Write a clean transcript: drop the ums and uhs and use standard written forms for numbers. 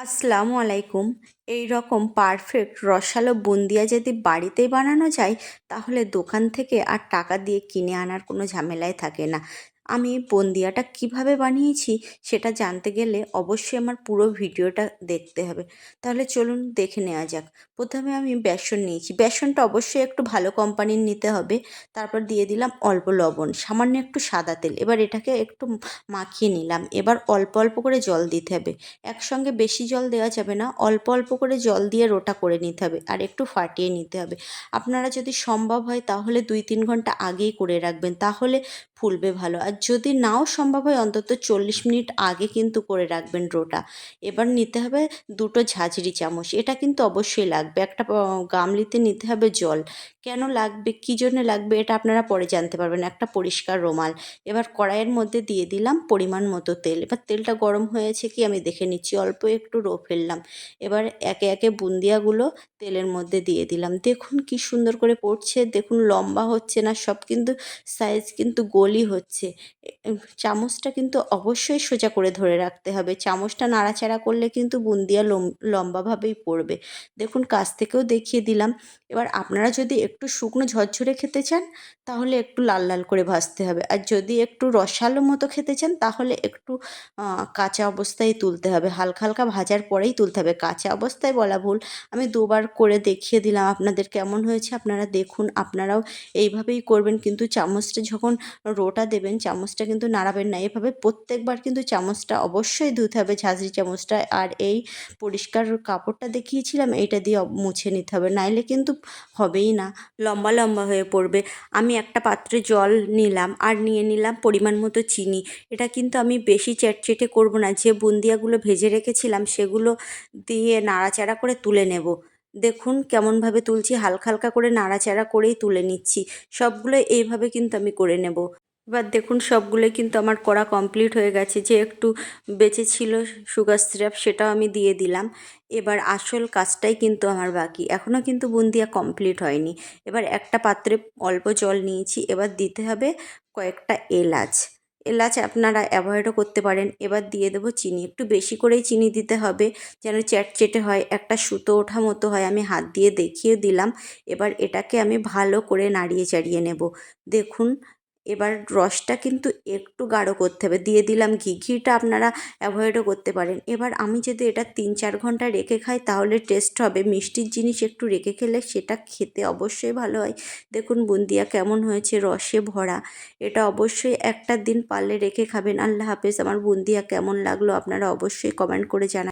আসসালামু আলাইকুম। এই রকম পারফেক্ট রসালো বুন্দিয়া যদি বাড়িতেই বানানো যায়, তাহলে দোকান থেকে আর টাকা দিয়ে কিনে আনার কোনো ঝামেলাই থাকে না। আমি বুন্দিয়াটা কিভাবে বানিয়েছি সেটা জানতে গেলে অবশ্যই আমার পুরো ভিডিওটা দেখতে হবে। তাহলে চলুন দেখে নেওয়া যাক। প্রথমে আমি বেসন নিয়েছি। বেসনটা অবশ্যই একটু ভালো কোম্পানির নিতে হবে। তারপর দিয়ে দিলাম অল্প লবণ, সামান্য একটু সাদা তেল। এবার এটাকে একটু মাখিয়ে নিলাম। এবার অল্প অল্প করে জল দিতে হবে। একসঙ্গে বেশি জল দেওয়া যাবে না, অল্প অল্প করে জল দিয়ে রোটা করে নিতে হবে আর একটু ফাটিয়ে নিতে হবে। আপনারা যদি সম্ভব হয় তাহলে 2-3 ঘন্টা আগেই করে রাখবেন, তাহলে ফুলবে ভালো। আর যদি নাও সম্ভব হয় অন্তত 40 মিনিট আগে কিন্তু করে রাখবেন রোটা। এবার নিতে হবে দুটো ঝাঁঝরি চামচ, এটা কিন্তু অবশ্যই লাগবে। একটা গামলিতে নিতে হবে জল। কেন লাগবে, কী জন্য লাগবে, এটা আপনারা পরে জানতে পারবেন। একটা পরিষ্কার রুমাল। এবার কড়াইয়ের মধ্যে দিয়ে দিলাম পরিমাণ মতো তেল। এবার তেলটা গরম হয়েছে কি আমি দেখে নিচ্ছি, অল্প একটু ফেললাম। এবার একে একে বুন্দিয়াগুলো তেলের মধ্যে দিয়ে দিলাম। দেখুন কি সুন্দর করে পড়ছে, দেখুন লম্বা হচ্ছে না, সব কিন্তু সাইজ কিন্তু গোলই হচ্ছে। চামচটা কিন্তু অবশ্যই সোজা করে ধরে রাখতে হবে, চামচটা নাড়াচাড়া করলে কিন্তু বুন্দিয়া লম্বাভাবেই পড়বে। দেখুন কাছ থেকেও দেখিয়ে দিলাম। এবার আপনারা যদি একটু শুকনো ঝরঝরে খেতে চান তাহলে একটু লাল লাল করে ভাজতে হবে, আর যদি একটু রসালো মতো খেতে চান তাহলে একটু কাঁচা অবস্থায় তুলতে হবে, হালকা হালকা ভাজার পরেই তুলতে হবে। কাঁচা অবস্থায় বলা ভুল, আমি দুবার করে দেখিয়ে দিলাম আপনাদের কেমন হয়েছে। আপনারা দেখুন, আপনারাও এইভাবেই করবেন। কিন্তু চামচটা যখন রোটা দেবেন চামচটা কিন্তু নাড়াবেন না, এভাবে প্রত্যেকবার কিন্তু চামচটা অবশ্যই ধুতে হবে, ঝাঁঝরি চামচটা। আর এই পরিষ্কার কাপড়টা দেখিয়েছিলাম এইটা দিয়ে মুছে নিতে হবে, নাইলে কিন্তু হবেই না, লম্বা লম্বা হয়ে পড়বে। আমি একটা পাত্রে জল নিলাম আর নিয়ে নিলাম পরিমাণ মতো চিনি। এটা কিন্তু আমি বেশি চেটচেটে করব না, যে বুন্দিয়াগুলো ভেজে রেখেছিলাম সেগুলো দিয়ে নাড়াচাড়া করে তুলে নেব। দেখুন কেমনভাবে তুলছি, হালকা হালকা করে নাড়াচাড়া করেই তুলে নিচ্ছি। সবগুলো এইভাবে কিন্তু আমি করে নেব। এবার দেখুন সবগুলোই কিন্তু আমার করা কমপ্লিট হয়ে গেছে। যে একটু বেঁচে ছিল সুগার সিরাপ, সেটাও আমি দিয়ে দিলাম। এবার আসল কাজটাই কিন্তু আমার বাকি, এখনও কিন্তু বুন্দিয়া কমপ্লিট হয়নি। এবার একটা পাত্রে অল্প জল নিয়েছি, এবার দিতে হবে কয়েকটা এলাচ। এলাচ আপনারা অ্যাভয়েডও করতে পারেন। এবার দিয়ে দেবো চিনি, একটু বেশি করেই চিনি দিতে হবে, যেন চ্যাটচেটে হয়, একটা সুতো ওঠা মতো হয়। আমি হাত দিয়ে দেখিয়ে দিলাম। এবার এটাকে আমি ভালো করে নাড়িয়ে চাড়িয়ে নেব। দেখুন এবার রসটা কিন্তু একটু গাঢ় করতে হবে। দিয়ে দিলাম ঘি, ঘিটা আপনারা অ্যাভয়েডও করতে পারেন। এবার আমি যদি এটা 3-4 ঘন্টা রেখে খাই তাহলে টেস্ট হবে। মিষ্টির জিনিস একটু রেখে খেলে সেটা খেতে অবশ্যই ভালো হয়। দেখুন বুন্দিয়া কেমন হয়েছে, রসে ভরা। এটা অবশ্যই একটা দিন পারলে রেখে খাবেন। আল্লাহ হাফেজ। আমার বুন্দিয়া কেমন লাগলো আপনারা অবশ্যই কমেন্ট করে জানাবেন।